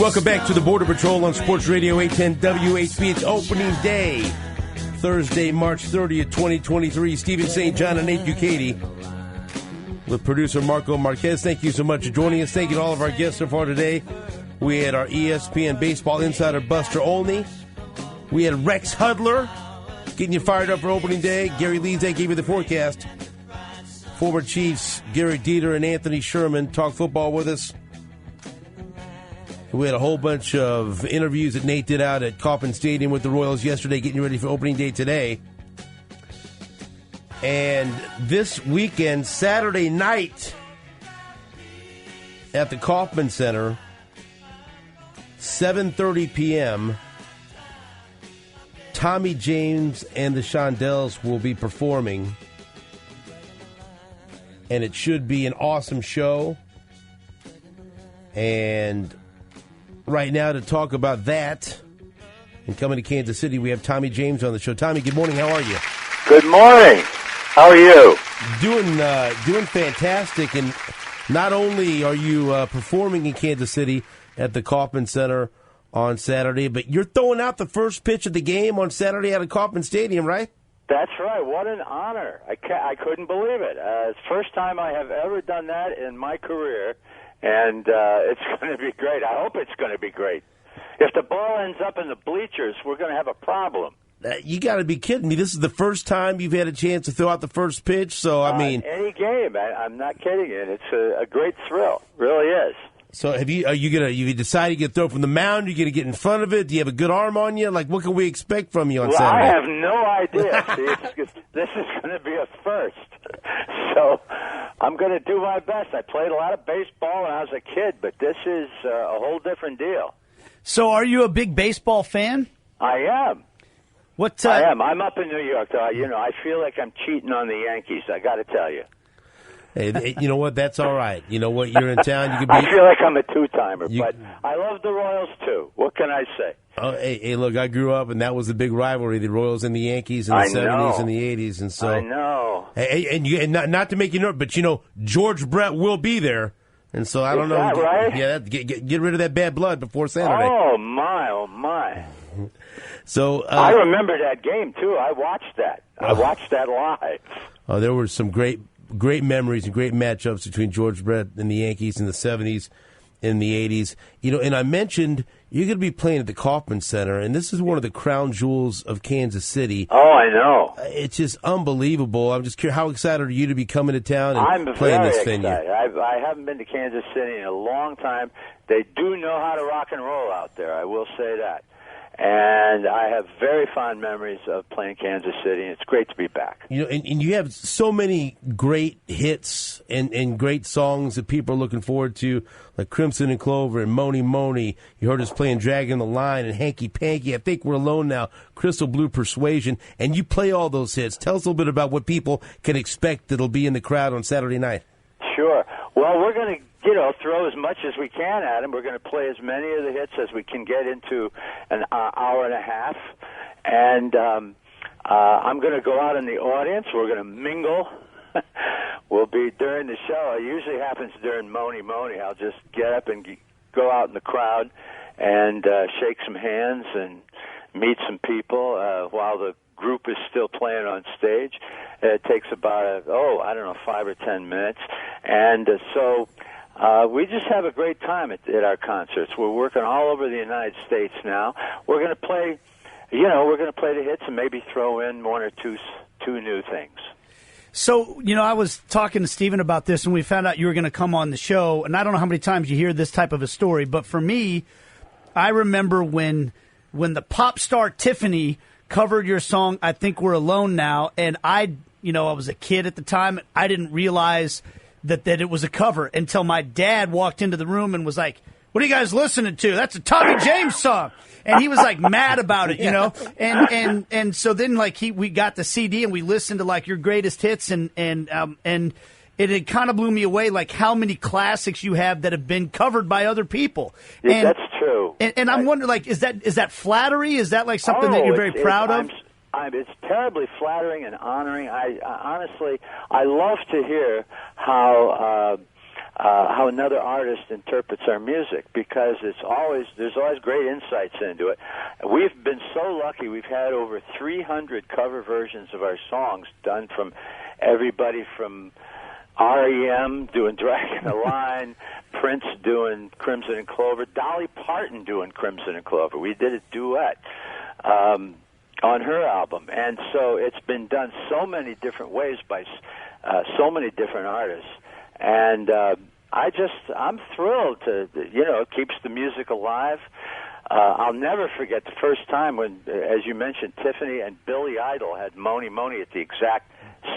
Welcome back to the Border Patrol on Sports Radio 810 WHB. It's opening day, Thursday, March 30th, 2023. Stephen St. John and Nate Ducati with producer Marco Marquez. Thank you so much for joining us. Thank you to all of our guests so far today. We had our ESPN baseball insider Buster Olney. We had Rex Hudler getting you fired up for opening day. Gary Lezak gave you the forecast. Former Chiefs Gary Dieter and Anthony Sherman talk football with us. We had a whole bunch of interviews that Nate did out at Kauffman Stadium with the Royals yesterday, getting you ready for opening day today. And this weekend, Saturday night, at the Kauffman Center, 7:30 p.m., Tommy James and the Shondells will be performing. And it should be an awesome show. And right now, to talk about that and coming to Kansas City, we have Tommy James on the show. Tommy, good morning. How are you? Good morning. How are you? Doing fantastic. And not only are you performing in Kansas City at the Kauffman Center on Saturday, but you're throwing out the first pitch of the game on Saturday at a Kauffman Stadium, right? That's right. What an honor. I couldn't believe it. It's the first time I have ever done that in my career. And it's going to be great. I hope it's going to be great. If the ball ends up in the bleachers, we're going to have a problem. You got to be kidding me. This is the first time you've had a chance to throw out the first pitch. So, I mean, any game. I'm not kidding you. It's a great thrill. It really is. So, are you decided you throw from the mound? Are you going to get in front of it? Do you have a good arm on you? Like, what can we expect from you on Saturday? I have no idea. See, this is going to be a first. So, I'm going to do my best. I played a lot of baseball when I was a kid, but this is a whole different deal. So, are you a big baseball fan? I am. I am. I'm up in New York, though. I feel like I'm cheating on the Yankees. I got to tell you. Hey, you know what? That's all right. You know what? You're in town. You can be. I feel like I'm a two-timer, but I love the Royals too. What can I say? Oh, hey, look! I grew up, and that was the big rivalry: the Royals and the Yankees in the '70s and the '80s, and so I know. And not to make you nervous, but George Brett will be there, and so I don't know. That right? Yeah, get rid of that bad blood before Saturday. Oh my! So I remember that game too. I watched that. I watched that live. Oh, there were some great memories and great matchups between George Brett and the Yankees in the 70s and the 80s. And I mentioned you're going to be playing at the Kauffman Center, and this is one of the crown jewels of Kansas City. Oh, I know. It's just unbelievable. I'm just curious, how excited are you to be coming to town and I'm playing very this venue? Excited. I haven't been to Kansas City in a long time. They do know how to rock and roll out there, I will say that. And I have very fond memories of playing Kansas City, and it's great to be back. And you have so many great hits and great songs that people are looking forward to, like Crimson and Clover and Moni Moni. You heard us playing Dragging the Line and Hanky Panky. I Think We're Alone Now, Crystal Blue Persuasion. And you play all those hits. Tell us a little bit about what people can expect that'll be in the crowd on Saturday night. Sure. Well, we're going to throw as much as we can at them. We're going to play as many of the hits as we can get into an hour and a half. And I'm going to go out in the audience. We're going to mingle. We'll be during the show. It usually happens during Moni Moni. I'll just get up and go out in the crowd and shake some hands and meet some people while the group is still playing on stage. It takes about, 5 or 10 minutes. And so we just have a great time at our concerts. We're working all over the United States now. We're going to play, the hits and maybe throw in one or two new things. So, I was talking to Steven about this, and we found out you were going to come on the show. And I don't know how many times you hear this type of a story, but for me, I remember when the pop star Tiffany covered your song, I Think We're Alone Now, and I was a kid at the time. I didn't realize that it was a cover until my dad walked into the room and was like, "What are you guys listening to? That's a Tommy James song." And he was like mad about it, And so then we got the CD and we listened to like your greatest hits and it kind of blew me away, like how many classics you have that have been covered by other people. Yeah, that's true. And I'm wondering, like, is that flattery? Is that like something that you're very proud of? It's terribly flattering and honoring. I honestly, I love to hear how how another artist interprets our music, because there's always great insights into it. We've been so lucky. We've had over 300 cover versions of our songs done from everybody from REM doing Dragging the Line, Prince doing Crimson and Clover, Dolly Parton doing Crimson and Clover. We did a duet on her album, and so it's been done so many different ways by so many different artists. And I'm thrilled to, it keeps the music alive. I'll never forget the first time when, as you mentioned, Tiffany and Billy Idol had Moni Moni at the exact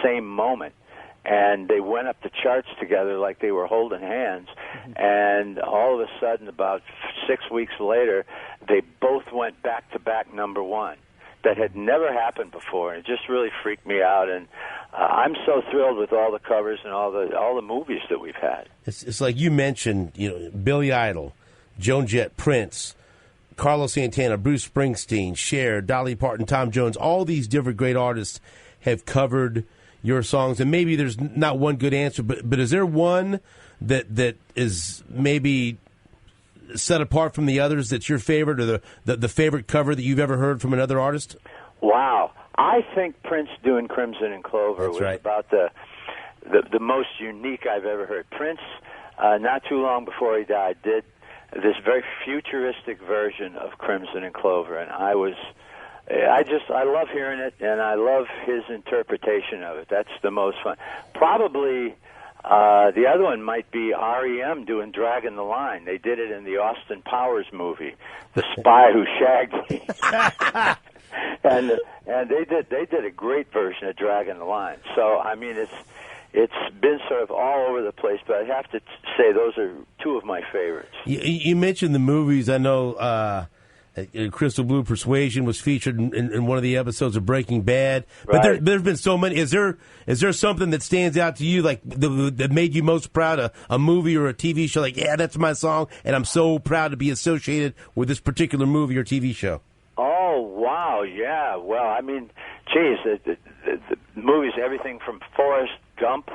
same moment. And they went up the charts together like they were holding hands. And all of a sudden, about 6 weeks later, they both went back-to-back number one. That had never happened before, and it just really freaked me out. And I'm so thrilled with all the covers and all the movies that we've had. It's like you mentioned, Billy Idol, Joan Jett, Prince, Carlos Santana, Bruce Springsteen, Cher, Dolly Parton, Tom Jones. All these different great artists have covered your songs, and maybe there's not one good answer, but is there one that is maybe set apart from the others that's your favorite, or the favorite cover that you've ever heard from another artist? Wow. I think Prince doing Crimson and Clover was about the most unique I've ever heard. Prince, not too long before he died, did this very futuristic version of Crimson and Clover, and I love hearing it, and I love his interpretation of it. That's the most fun. Probably the other one might be REM doing Dragging the Line. They did it in the Austin Powers movie, The Spy Who Shagged Me. and they did a great version of Dragging the Line. So, I mean, it's been sort of all over the place, but I have to say those are two of my favorites. You mentioned the movies. I know Crystal Blue Persuasion was featured in one of the episodes of Breaking Bad. But right. there's been so many. Is there something that stands out to you, like that made you most proud? A movie or a TV show, like, yeah, that's my song, and I'm so proud to be associated with this particular movie or TV show? Oh, wow, yeah. Well, I mean, geez, the movies, everything from Forrest Gump,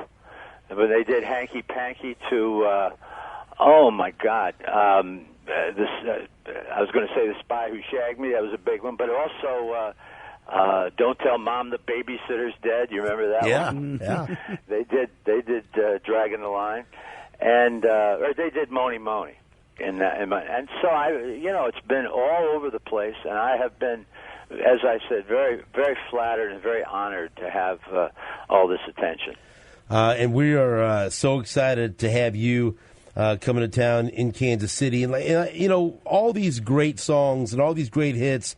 when they did Hanky Panky, to, oh, my God, I was going to say The Spy Who Shagged Me. That was a big one. But also, Don't Tell Mom the Babysitter's Dead. You remember that one? Yeah. They did Dragging the Line, and or they did Moni Moni. And so it's been all over the place, and I have been, as I said, very, very flattered and very honored to have all this attention. And we are so excited to have you coming to town in Kansas City, and all these great songs and all these great hits.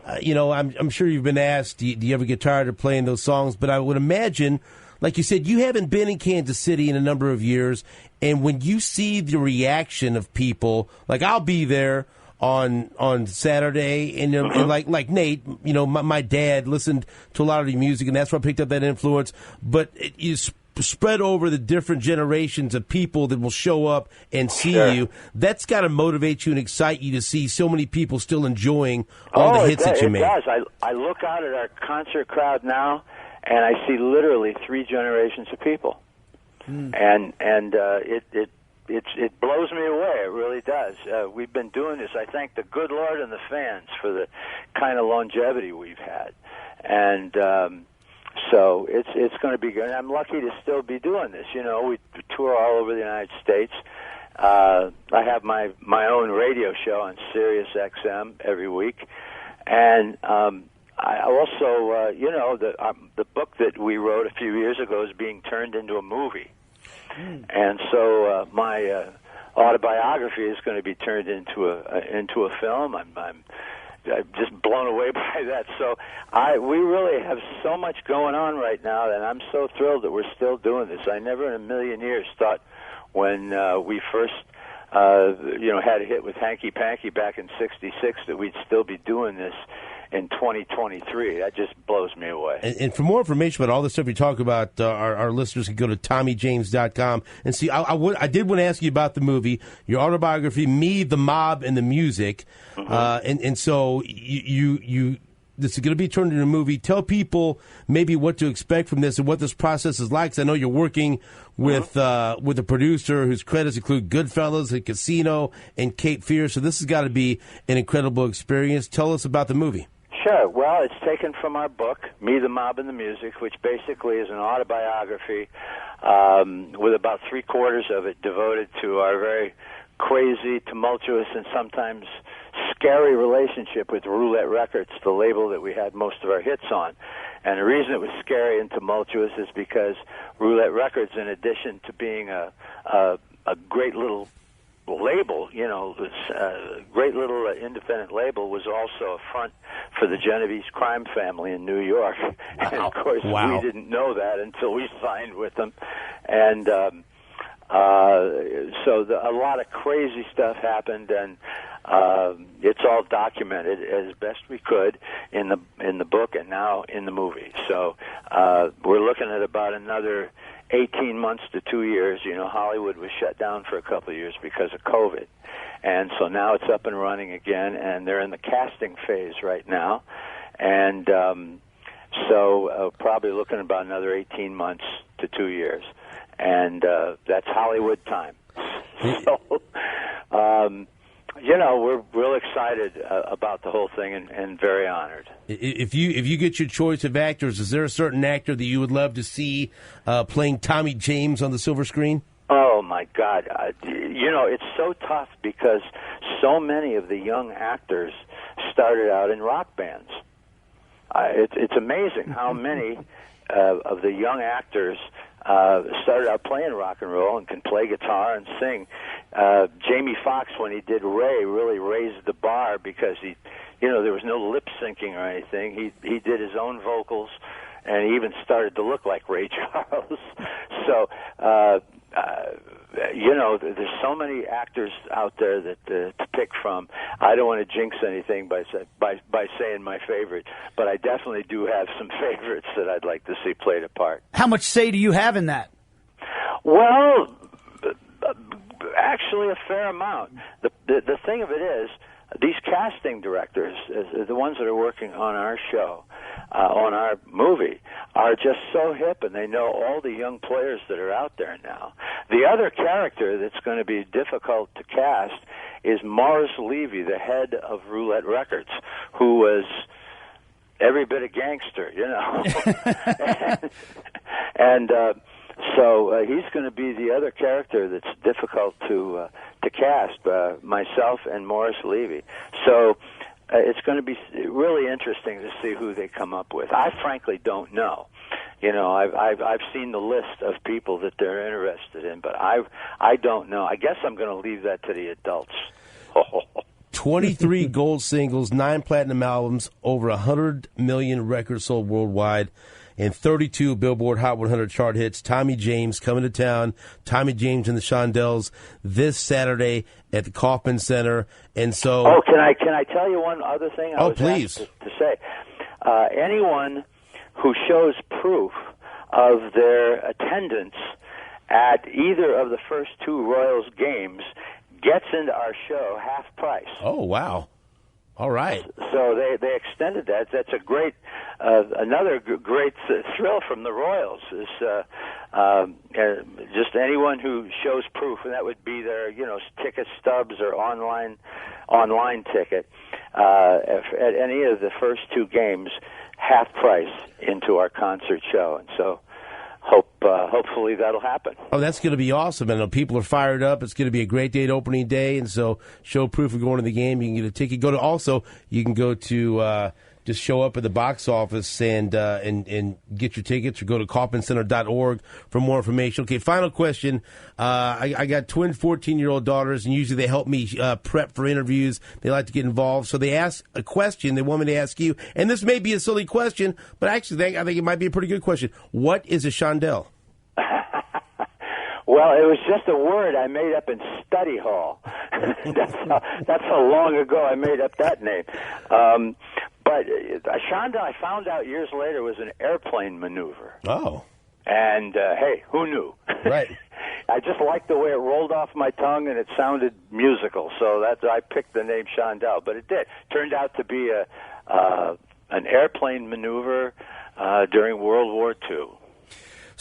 I'm sure you've been asked, do you ever get tired of playing those songs? But I would imagine, like you said, you haven't been in Kansas City in a number of years, and when you see the reaction of people, like I'll be there on Saturday, and like Nate, my dad listened to a lot of the music, and that's where I picked up that influence. But it spread over the different generations of people that will show up and see you. That's got to motivate you and excite you to see so many people still enjoying all the hits that you made. It does. I look out at our concert crowd now, and I see literally 3 generations of people, and it blows me away. It really does. We've been doing this. I thank the good Lord and the fans for the kind of longevity we've had, and so it's going to be good. And I'm lucky to still be doing this. We tour all over the United States. I have my own radio show on Sirius XM every week, and I also, the book that we wrote a few years ago is being turned into a movie. And so my autobiography is going to be turned into a film. I'm just blown away by that. So we really have so much going on right now, and I'm so thrilled that we're still doing this. I never in a million years thought when we first had a hit with Hanky Panky back in '66 that we'd still be doing this in 2023. That just blows me away. And for more information about all the stuff you talk about, our listeners can go to TommyJames.com and see. I did want to ask you about the movie, your autobiography, Me, the Mob, and the Music. And so you this is going to be turned into a movie. Tell people maybe what to expect from this and what this process is like. 'Cause I know you're working with a producer whose credits include Goodfellas and Casino and Cape Fear. So this has got to be an incredible experience. Tell us about the movie. Sure. Well, it's taken from our book, Me, the Mob, and the Music, which basically is an autobiography with about three-quarters of it devoted to our very crazy, tumultuous, and sometimes scary relationship with Roulette Records, the label that we had most of our hits on. And the reason it was scary and tumultuous is because Roulette Records, in addition to being a great little label, great little independent label, was also a front for the Genovese crime family in New York. And of course, we didn't know that until we signed with them. And so a lot of crazy stuff happened, and it's all documented as best we could in the book and now in the movie. So we're looking at about another 18 months to 2 years. Hollywood was shut down for a couple of years because of COVID. And so now it's up and running again, and they're in the casting phase right now. And so probably looking at about another 18 months to 2 years. And that's Hollywood time. So, we're real excited about the whole thing and very honored. If you get your choice of actors, is there a certain actor that you would love to see playing Tommy James on the silver screen? Oh, my God. It's so tough because so many of the young actors started out in rock bands. It's amazing how many of the young actors started out playing rock and roll and can play guitar and sing. Jamie Foxx, when he did Ray, really raised the bar because there was no lip syncing or anything. He did his own vocals, and he even started to look like Ray Charles. So, there's so many actors out there that to pick from. I don't want to jinx anything by saying my favorite, but I definitely do have some favorites that I'd like to see played a part. How much say do you have in that? Well, actually a fair amount. The thing of it is, these casting directors, the ones that are working on our show, on our movie, are just so hip, and they know all the young players that are out there now. The other character that's going to be difficult to cast is Morris Levy, the head of Roulette Records, who was every bit a gangster, So he's going to be the other character that's difficult to cast, myself and Morris Levy. So it's going to be really interesting to see who they come up with. I frankly don't know. I've seen the list of people that they're interested in, but I don't know. I guess I'm going to leave that to the adults. 23 gold singles, 9 platinum albums, over 100 million records sold worldwide, and 32 Billboard Hot 100 chart hits. Tommy James coming to town. Tommy James and the Shondells this Saturday at the Kauffman Center. And so, can I tell you one other thing? Please. To say, anyone who shows proof of their attendance at either of the first two Royals games gets into our show half price. Oh, wow. All right. So they extended that. That's a great, another great thrill from the Royals is just anyone who shows proof, and that would be their, ticket stubs or online ticket at any of the first two games, half price into our concert show, and so. Hopefully that'll happen. Oh, that's going to be awesome. And people are fired up. It's going to be a great day at opening day. And so show proof of going to the game. You can get a ticket. You can go to just show up at the box office and get your tickets, or go to kaufmancenter.org for more information. Okay, final question. I got twin 14-year-old daughters, and usually they help me prep for interviews. They like to get involved. So they ask a question they want me to ask you. And this may be a silly question, but actually I think it might be a pretty good question. What is a Shondell? Well, it was just a word I made up in study hall. That's how long ago I made up that name. But a Shondell, I found out years later, was an airplane maneuver. Oh. And, hey, who knew? Right. I just liked the way it rolled off my tongue, and it sounded musical. So I picked the name Shondell, but it did. Turned out to be an airplane maneuver during World War II.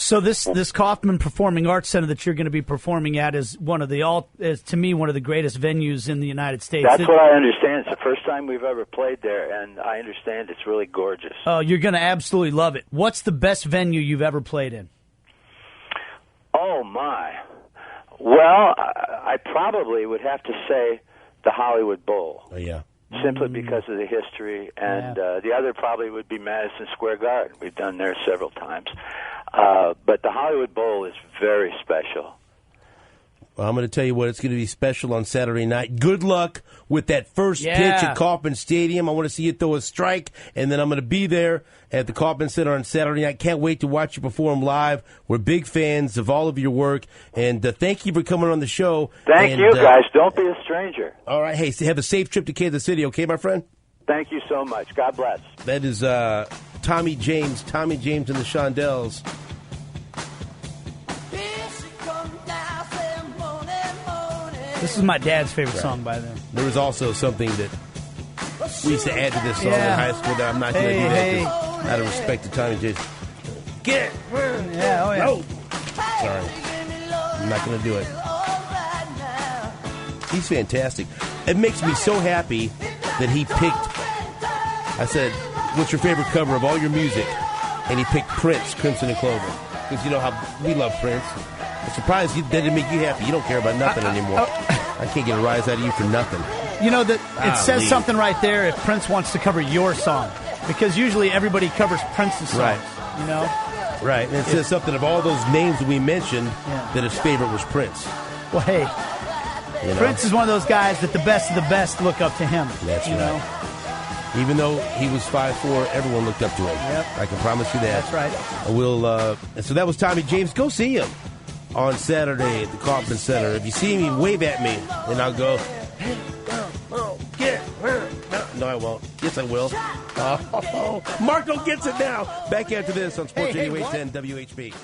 So this Kaufman Performing Arts Center that you're going to be performing at is to me one of the greatest venues in the United States. That's what I understand. It's the first time we've ever played there, and I understand it's really gorgeous. Oh, you're going to absolutely love it. What's the best venue you've ever played in? Oh, my. Well, I probably would have to say the Hollywood Bowl. Oh, yeah. Simply because of the history. And the other probably would be Madison Square Garden. We've done there several times. But the Hollywood Bowl is very special. Well, I'm going to tell you what, it's going to be special on Saturday night. Good luck with that first pitch at Kauffman Stadium. I want to see you throw a strike, and then I'm going to be there at the Kauffman Center on Saturday night. Can't wait to watch you perform live. We're big fans of all of your work, and thank you for coming on the show. Thank you, guys. Don't be a stranger. All right. Hey, have a safe trip to Kansas City, okay, my friend? Thank you so much. God bless. That is Tommy James and the Shondells. This is my dad's favorite song by them. There was also something that we used to add to this song in high school that I'm not going to do that out of respect to Tommy James. Get it! Yeah, oh yeah. No! Sorry. I'm not going to do it. He's fantastic. It makes me so happy that he picked, I said, what's your favorite cover of all your music? And he picked Prince, Crimson and Clover. Because you know how we love Prince. I'm surprised that didn't make you happy. You don't care about nothing anymore. I can't get a rise out of you for nothing. You know, that it says something right there if Prince wants to cover your song. Because usually everybody covers Prince's songs, right. You know? Right, and it says something of all those names that we mentioned that his favorite was Prince. Well, hey, you know? Prince is one of those guys that the best of the best look up to him. That's right. Know? Even though he was 5'4", everyone looked up to him. Yep. I can promise you that. That's right. I will. And so that was Tommy James. Go see him on Saturday at the Kaufman Center. If you see me, wave at me, and I'll go, hey, get it. No, I won't. Yes, I will. Oh, Marco gets it now. Back after this on Sports Radio 810 WHB.